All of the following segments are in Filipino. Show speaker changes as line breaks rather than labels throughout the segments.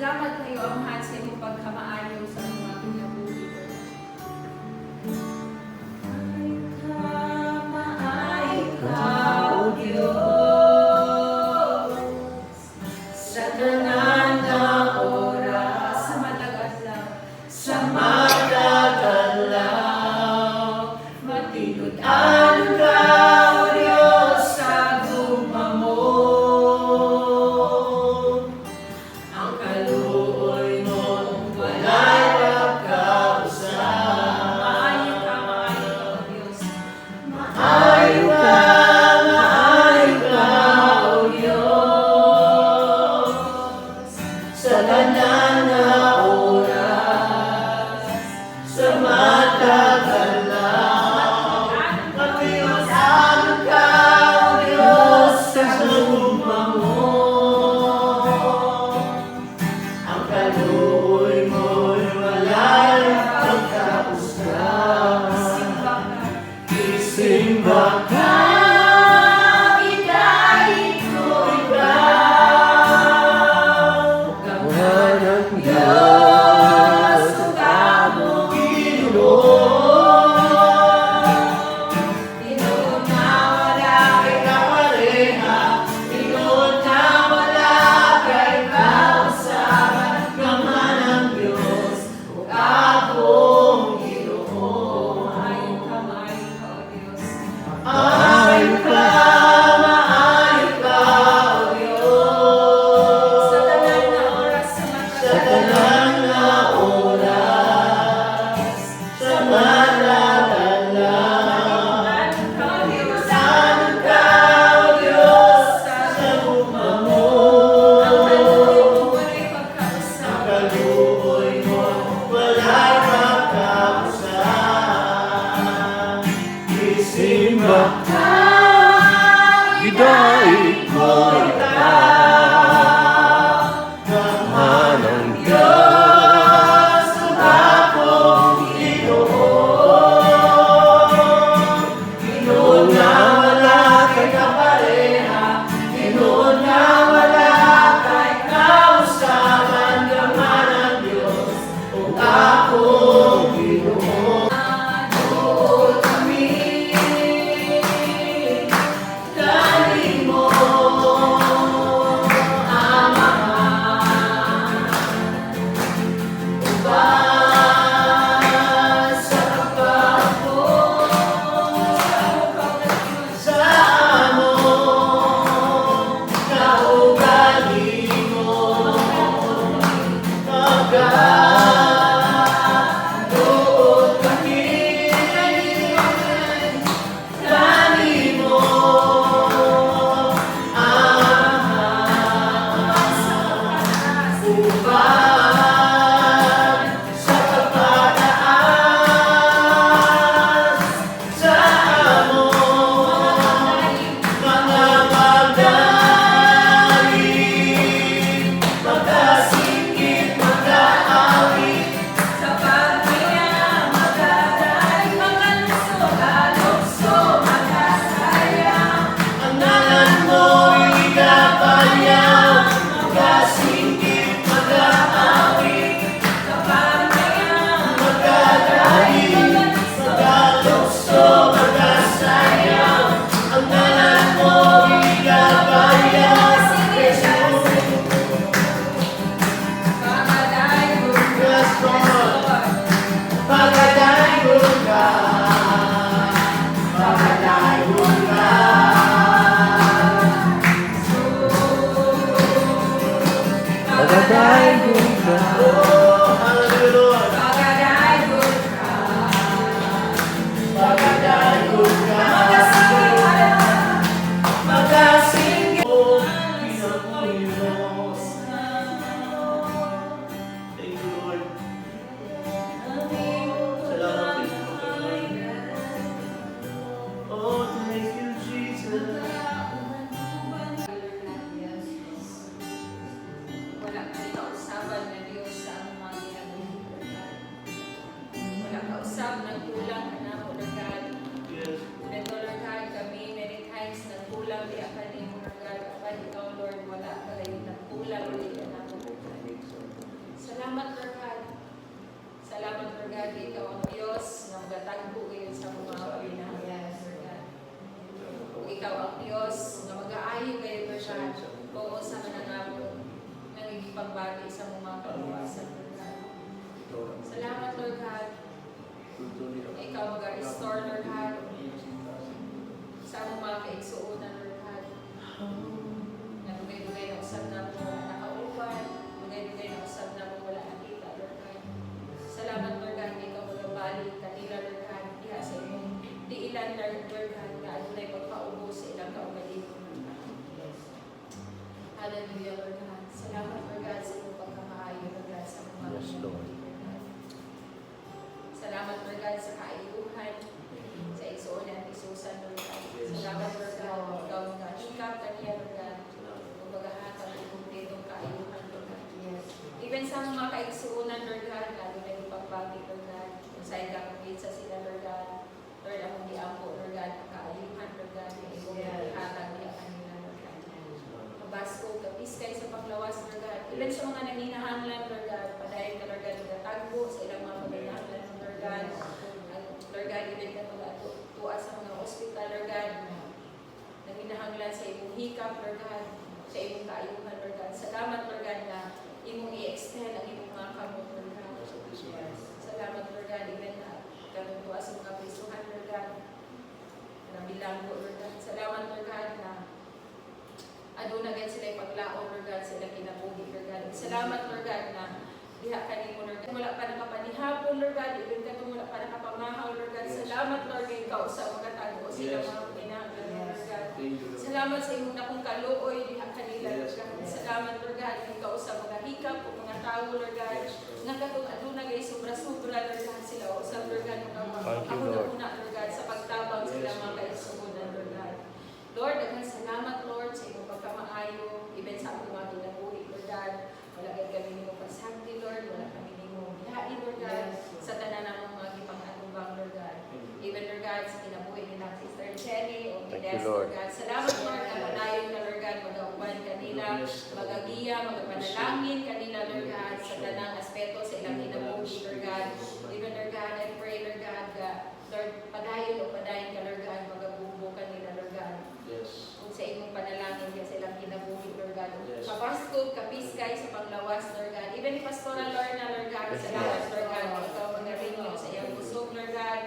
Salamat kayo ang lahat sa iyong pagkamaayo sa mga pinabuhi ko. Maayo ka, O Diyos, sa tanan na oras, sa matag-adlaw, sa matag-adlaw, matinud-an ka, O Diyos, sa gugma mo. Ang kaluoy mo, walay pagkausap. Maayo ka, O Diyos. Maayo ka, O Diyos, sa tanan na oras, sa matag-adlaw, matinud-an ka, O Diyos, sa gugma mo. Ang kaluoy mo'y walay pagkausap. Isimba ka, idaig ko ikaw. Gawa ng Diyos, tugamo Pinoon. Pinoon na wala kay kapareha, Pinoon na wala kay kausaban. Gawa ng Diyos, ug akong Ginoo. Maayo ka, O Diyos. Maayo ka, O Diyos. Sa tanan na oras, sa tanan na oras, sa matag-adlaw, matinud-an ka, O Diyos, sa gugma mo. Ang kaluoy mo walay pagkausap. Isimba ka, idaig ko ikaw. Gawa ng Diyos, ug akong Ginoo. Pinoon na wala kay kapareha, Pinoon na wala kay kausaban. Gawa ng Diyos, ug akong Ginoo. Adol kami, galing mo, Amahan. Ubas sa kapatid, sa among kaugali mo. Pagkaluot kami, gani mo, Amahan. Ubas sa kapataas, sa among mga magaling, magkasingit, magkaawit, sa pagkaya magdaday, magalukso, magkasayang. Ang ngalan mo'y ikapayaw, magkasingit, magkaawit, sa pagkaya magdaday, magalukso, magkasayang. Ang ngalan mo'y ikapayaw, yes, Lord. Pagkadaygon ka, pagkadaygon ka. Pagkadaygon ka, oh, hallelujah. Pagkadaygon ka, pagkadaygon ka. Magkasingit, oh, Pinoy. Thank you, Lord. Salamat din po, Lord. Oh, thank you, Jesus. Wala kang kausaban na Diyos sa pagbagi sa mga kaluwasan, Lord God. Salamat, Lord God. Ikaw mag-restore, Lord God, sa among mga kaigsuunan, Lord God. Nagugay-dugay na usab na mo nakaupan, dugay-dugay na usab na mo wala nakita, Lord God. Salamat, Lord God, na ikaw mag-balik kanila, Lord God, diha sa imong diilan, Lord God, na adunay pagpaubos sa ilang kaugalingon, Lord God. Hallelujah, Lord God. Salamat, Lord God, sa iyong pagkamaayo, Lord God, sa mga
Yes, Lord.
Salamat, Lord God, sa kaayuhan, sa igsuunan at isusan, Lord God. Salamat, Lord God, ikaw nga hikap kaniya, Lord God. Kung maghahatag ng kumpletong kaayuhan, Lord God. Even sa mga kaigsuunan, Lord God, lalo na yung pagbagi, Lord God. Kung sa ikakapit sa sila, Lord God. Lord, akong diampo, Lord God, ang kaayuhan, Lord God, yung ibong ihatag niya kanila, Lord God. Mabasko, kapiskay sa paglawas, Lord God. Even sa mga nanginahanglan, Lord God, padayon ka, Lord God, nagtagbo sa ilang mga nanginahanglan, Lord God. Lord God, even ka tuwa sa mga hospital, Lord God, nanginahanglan sa imong hikap, Lord God, sa imong kaayuhan, Lord God. Salamat, Lord God, na imong i-extend ang imong mga kamot, Lord God. Salamat, Lord God, even na kanutuwa sa mga prisuhan, Lord God, na bilanggo, Lord God. Salamat, Lord God, na aduna gayud sila ipaglaom, Lord God, sila kinabuhi, Lord God. Salamat, Lord God, na diha kanimo, Lord God. Wala pa nakapanihapon, Lord God, even ka wala pa nakapamahaw, Lord God. Salamat, Lord, kay ikaw sa mga tago, sila mga pinaglan, Lord God. Salamat sa imong nakong kaluoy diha kanila, Lord God. Salamat, Lord God, kay ikaw sa mga hikap o mga tao, Lord God. Nga katong aduna gay sobra-sobra, Lord God, sila o sa Lord God, ako na una, Lord God, sa pagtabang sila mga kaisunan, Lord God. Lord, daghang salamat, Lord, sa imong pagkamaayo, even sa among mga kinabuhi, Lord God. Wala gayud kami nimo pasagdi, Lord, wala kami nimo biyahe, Lord God, sa tanan namong mga gipang-atubang, Lord God. Even, Lord God, sa kinabuhi ni Sister Jenny o ni
Thank
Des,
you, Lord.
Lord God. Salamat, Lord, na padayon ka, Lord God, mag-auban kanila, mag-agiya, mag-panalangin kanila, Lord God, sa tanang aspeto sa ilang kinabuhi, Lord God. Even, Lord God, I pray, Lord God, Lord, padayon o padayon ka, Lord God, mag-abubo kanila, Lord God. Kung sa imong panalangin ka silang kinabuhi, Lord God. Kapaskog, kapiskay sa panglawas, Lord God. Even ni Pastora Lorna, Lord God. Salamat, Lord God. Ikaw magaling sa iyang busog, Lord God.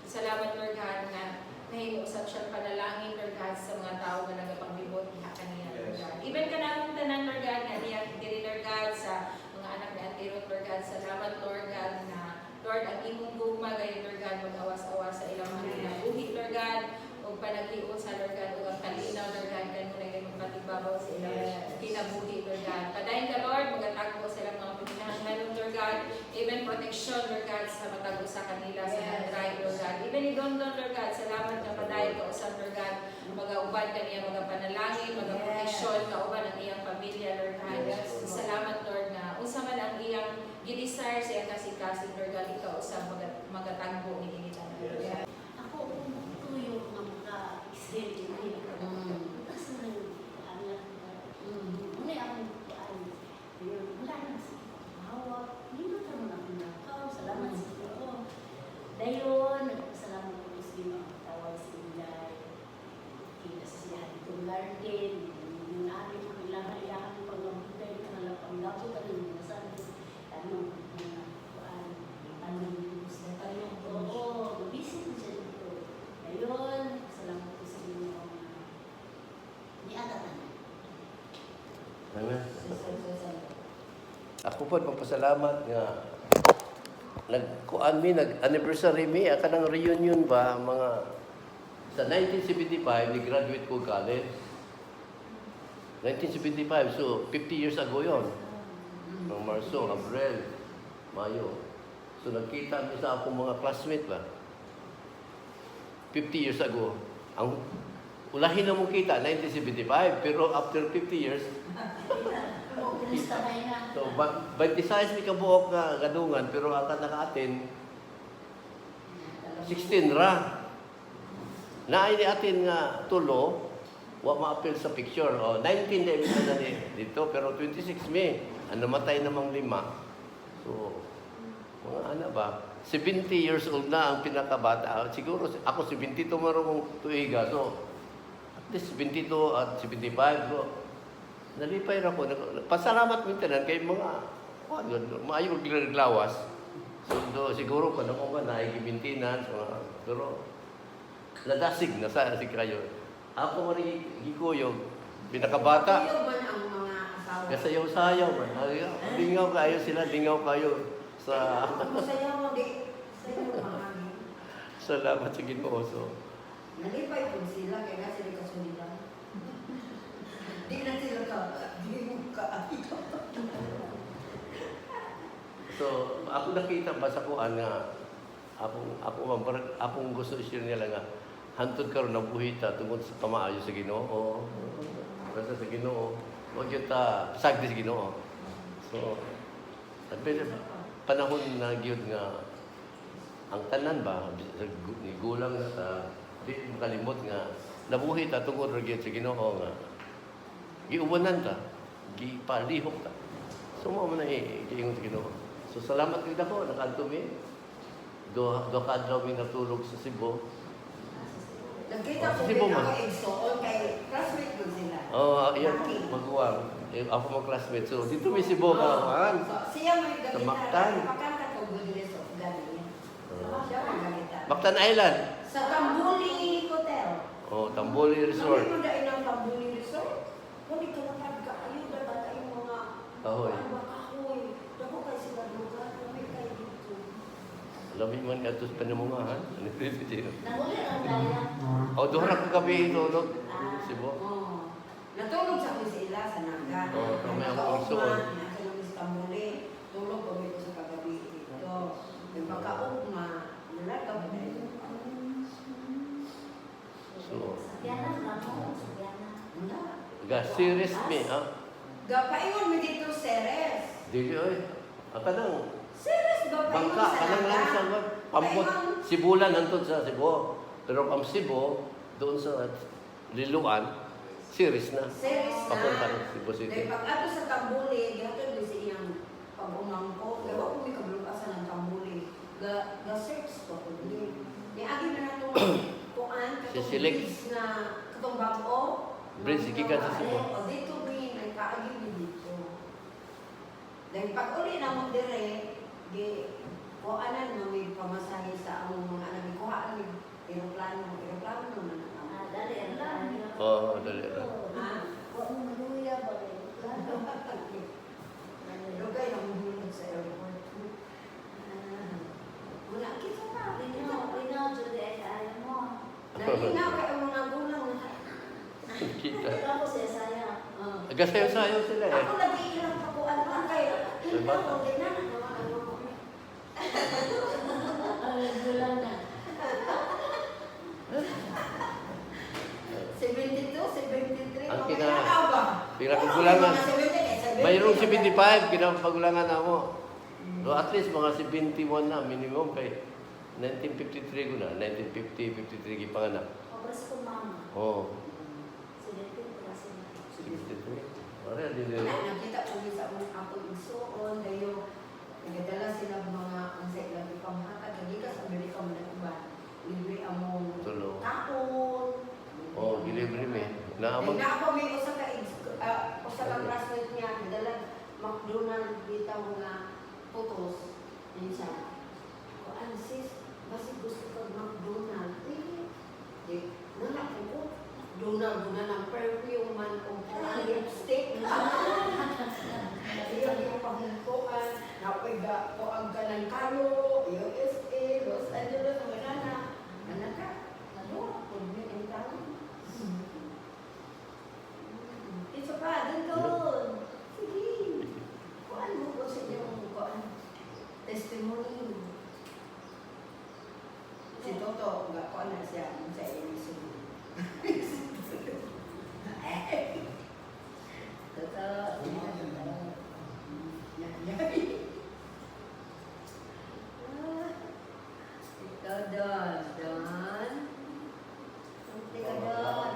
Salamat, Lord God, na nahimusap siyang panalangin, Lord God, sa mga tao na nagapanglibot niya kanina, Lord God. Even ka namang tanan, Lord God, na niya diri, Lord God, sa mga anak ni Auntie Ruth, Lord God. Salamat, Lord God, na Lord, ang imong gugma gayon, Lord God, mag-awas-awas sa ilang mga kinabuhi, Lord God, o panaghion sa Lord God, o ang kalinaw, Lord God, kan mo na yung magpatibabaw sa ilang kinabuhi, Lord God. Padayon ka, Lord, magatagpo sa ilang mga pinahanglan, Lord God, even protection, Lord God, sa matago sa kanila, sa mga drive, Lord God. Even ni Don, Lord God, salamat na padayon ka usap, Lord God, mag-auban ka niya, mag-panalangin, mag-protection, kauban ang iyang pamilya, Lord God. Salamat, Lord, na unsa man ang iyang gidesire sa iyang kasing-kasing, Lord God, ikaw usap, magatagpo ni initan, Lord God.
Ako, tuyo ng mga exhale ko. Bukas na yung anak. Muna akong kuhaan. Wala na sa hawak. Hindi mo ka mga pinakaw. Salamat sa ito. Dayon, nagpasalamat ko sa mga tawag sa Inday. Kita sa siya itong garden. Yung amin ang ilangan ng pagmamutay. Kanala panggabot at yung mga sabi. Anong mga kuhaan. Anong gusto tayo. Oo, busy na siya dito. Ayun, salamat ko sa inyo mga niatatan.
Amen. Ako po magpasalamat nga nag-kuan mi nag-anniversary mi kanang reunion ba mga sa 1975 ni graduate ko college. 1975 so 50 years ago yon. Noong Marso, Abril, Mayo. So nagkita mi sa akong mga classmate ba. 50 years ago. Ang ulahin na mong kita 1975 pero after 50 years
Pinista kayo na.
so, 26 mi kabuok nga gadungan, pero ang naka-atin, 16 ra. Naay ni atin nga tulo, wa ma-appeal sa picture. O, 19 na ni dito, pero 26 mi. Ang namatay namang 5. So, mga ano ba? 70 years old na ang pinakabata. Siguro, ako 72 marunong tuiga. So, at least 72 at 75. So, Nalipay ra ko. Pasalamat mo tanan kay mga maayo glawas. So siguro pa nako ba na maintenance pero nadasig na sa si kayo. Ako mari gikuyog pinakabata.
Kuyog man ang mga asawa.
Kasayaw-sayaw man. Lingaw kayo sila, lingaw kayo sa
Sayaw mo di. Sayaw mahangin.
salamat sa Ginoo. So,
Nalipay po sila, kaya nga sila kasulitan. Di na sila di mo ka-akito.
so ako nakita ba sa kuan nga akong gusto i-share nila nga hantod karon nabuhita tungod sa pamaayo sa Ginoo. Basta sa Ginoo, wag gyud ta sagdi sa Ginoo. So, sabi panahon na gyud nga ang tanan ba ni gulang na ta di makalimot nga nabuhi ta tungod ra gyud sa Ginoo nga giubanan ta, gipalihok ta. So mo man giingon sa Ginoo. So salamat gid ako nakanto mi. Do ka adlaw mi natulog sa Cebu.
Nagkita ko
Cebu
din
man.
ako igsoon kay classmate ko sila.
Oh, iyan magkuwang. Ako mo classmate. So dito mi Cebu ka man.
So, siya may
Sa
gagita.
Mactan.
Pakanta ko goodness of God niya. Siya may gagita.
Mactan Island.
Sa Tambuli Hotel.
Oh, Tamboli Resort.
Ano dahil ng Tambuli Resort? Kung di ka nakagkaayo, dapat kayong mga
Kahoy.
ano ba kahoy. Dako kayo sila lugar, kami kayo dito.
Lami man ato sa panamungahan. Ano pwede dito?
Nahuli ang daya.
Oh, doon ako gabi tulog. Cebu.
Oo. Natulog sa akin sila sa Naga.
Oo, kami ang
Nakaugma,
pagsuon.
nasa namin sa Tambuli. Tulog kami ko sa kagabi dito. Yung pagkaugma, nalaga ba dahil?
So,
Sabianan lang mo, sabianan. Wala.
ga serious me, ha?
Gapaingon mi dito, Ceres.
Dili oy. Kanang
Ceres ba paingon
bangka,
sa
kanang lang sa
Naga?
pambot.
Paingon.
Sibulan nantod sa Cebu. Pero pang Cebu, doon sa Liluan, serious na.
Ceres na.
Papunta ng Cebu
Dahil
City.
pag ato sa Tambuli, gatod din sa iyang pag-umangko. Kaya wako may kabulukasan ng Tambuli. Ga-search ko ko din. Niagi na na itong kuan, katong
Sisilik.
bridge na katong bago.
Bridge, gikan sa Cebu.
O dito rin, ay kaagi din dito. Dahil pag uli na mo dire, di kuanan mo may pamasahe sa among mga anak. Kuhaan may aeroplano naman ang among.
Dali, ano?
Oo, dali ra.
Ha?
Huwag mo maluya ba?
Lugay na mo dito sa airport. Wala kita pa.
Linaw, Judy, ay ayaw mo.
Nalinaw kayo mga gulang na.
Kita.
Tapos saya.
Agasayo-sayo sila eh.
Ako lagi ilang pakuan lang kayo.
May bata.
Hindi na nagawa mo.
Gulang na.
72, 73.
Ang
mga
kina-
kailangan ba?
pinakagulangan.
Mga 70, eh, 70.
Mayroong 75, kinapagulangan na mo. So at least mga 71 na minimum kay 1953 ko na, 1950, 53 gipanganak.
Obras ko, mama.
Oh,
Sige, pila sila.
63. Ora din
Wala, nakita ko din sa mga akong igsuon, dayo, nagadala sila mga ang sa ilang ipamhatag, hindi ka sa Amerika mo na iba, libre among
Tulo.
taon.
Oh, delivery me.
Dahil
Naamag
na ako may usa ka classmate niya, nadala McDonald's bitaw nga photos, minsan. O ano sis, basi gusto ka McDonald's? Di, nana ko, McDonald's na ng perfume man kung lipstick. Iyon yung pagmukuan, napaiga ko ang ganang kalo, USA, Los Angeles, mga nana. Anak ka, ano, kung may intang. Isa pa, doon. Sige. Kuan mo ko sa inyong kuan. Testimony. Si Toto, kuan na siya sa iyong sunod. Toto, ikaw doon. Doon. Ikaw doon.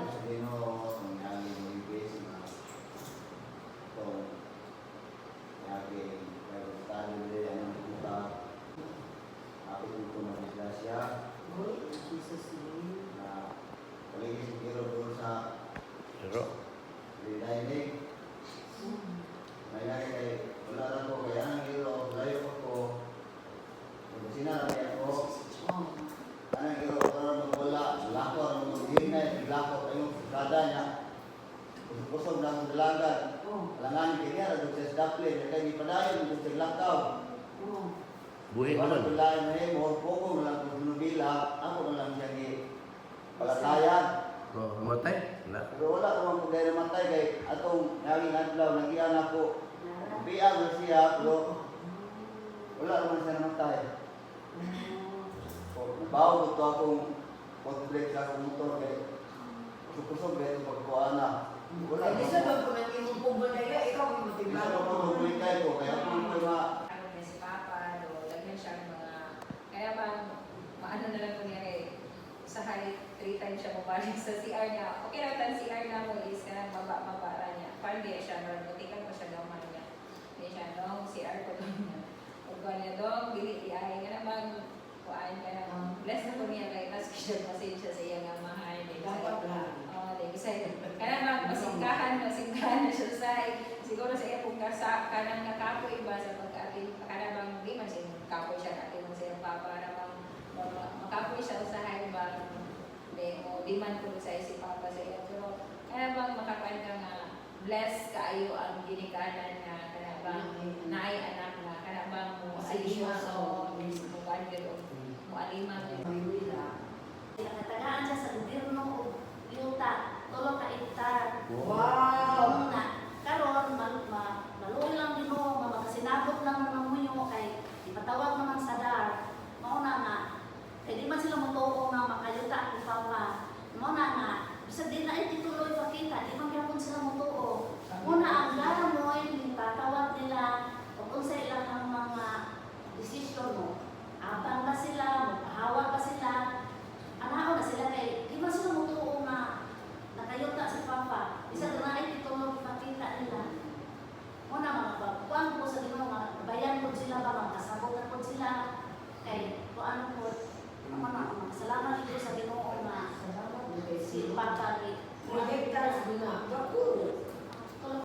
Uy, Jesus name.
pero
ilakaw.
Buhin
Wala
naman.
tulayan na mo, pukong lang kung nubila, ako na lang siya ni palatayan.
Oh, matay. Na.
Pero wala ko mang pagay na matay kay atong naging adlaw, nagiyan ako. Biyag na siya, pero wala naman siya namatay. Nabaw ko akong pag-break sa akong motor kay kusog-kusog kay itong pagkuana. Wala
Hindi
ko.
sa doon kung naging pugol na iya, ikaw yung
Hindi
matibla.
ko pag-break kayo ko, kaya ako may mga
Ano niya si Papa, lagyan siya ng mga, kaya bang, maano na lang nangyari, sa height, 3 times siya mabalik sa CR niya. Okay lang tan CR na mo is, kanang mabara niya. Parang di siya, maragutikan pa siya gaman niya. Hindi siya, no, CR ko doon niya. Huwag ko niya doon, dili ay, nga naman, kuhaan ka na, bless na ko niya kay, tapos siya message siya sa iya nga mahal.
Dapat lang.
Oo, di kasi, kaya naman, masingkahan na siya sa, siguro sa iya kung kanang nakapoy ba sa pag-atin, kaya bang, di man siya kapoy siya, atin mo sa iyong papa, para bang, makapoy siya usahay ba, di man ko sa si Papa sa iyo. Pero kaya bang makakuan ka nga bless kaayo ang ginikanan nga kaya bang naay anak nga kaya bang mo alima o mo kanjud o mo alima
Nakatagaan siya sa gobyerno o yuta, tulo ka hektar.
Wow!
Na, karon maluoy lang din mo, makasinabot lang ng munyo kay ipatawag naman sa DAR. Mauna nga, kaya di man sila matuo nga makayuta ang papa. Mauna nga, bisa di na iti tuloy pakita, di man